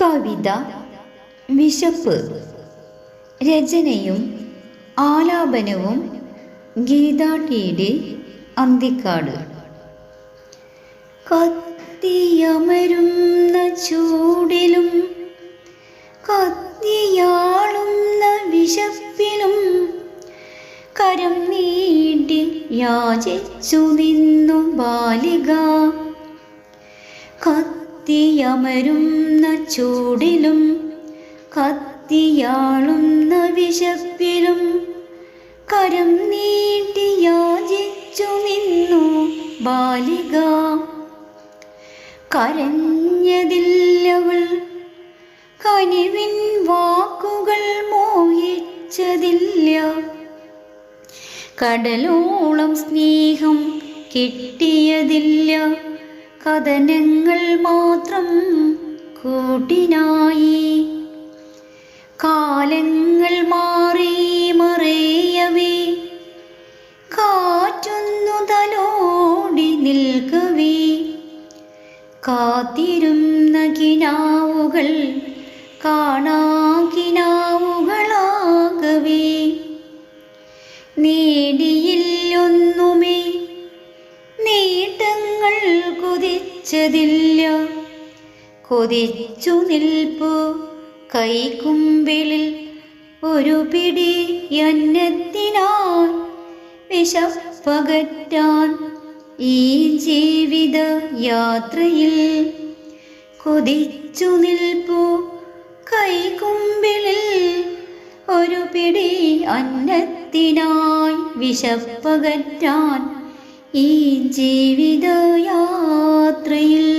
കവിത വിശപ്പ്. രചനയും ആലാപനവും ഗീത ടി.ഡി. അന്തിക്കാട്. കത്തിയമരുന്ന ചൂടിലും കത്തിയാളുന്ന വിശപ്പിലും കരം നീട്ടി യാചിച്ചു നിന്നു ബാലിക. കത്തിയമരുന്ന ചൂടിലും കത്തിയാളുന്ന വിശപ്പിലും കരം നീട്ടി യാചിച്ചു നിന്നു ബാലിക. കരഞ്ഞതില്ലവൾ, കനിവിൻ വാക്കുകൾ മോഹിച്ചതില്ല. കടലോളം സ്നേഹം കിട്ടിയതില്ല, കഥനങ്ങൾ മാത്രം കൂട്ടിനായി. കാലങ്ങൾ മാറി മറയവേ, കാറ്റൊന്നു തലോടി നിൽക്കവേ, കാത്തിരുന്ന കിനാവുകൾ കാണാകിനാവുകളാകവേ. നേടിയില്ലൊന്നുമേ, നേട്ടങ്ങൾ കൊതിച്ചതില്ല. കൊതിച്ചു നിൽപ്പു കൈക്കുമ്പിളിൽ ഒരു പിടി അന്നത്തിനായി. വിശപ്പകറ്റാൻ ഈ ജീവിത യാത്രയിൽ കൊതിച്ചു നിൽപ്പു കൈക്കുമ്പിളിൽ ഒരു പിടി അന്നത്തിനായി. വിശപ്പകറ്റാൻ ഈ ജീവിത യാത്രയിൽ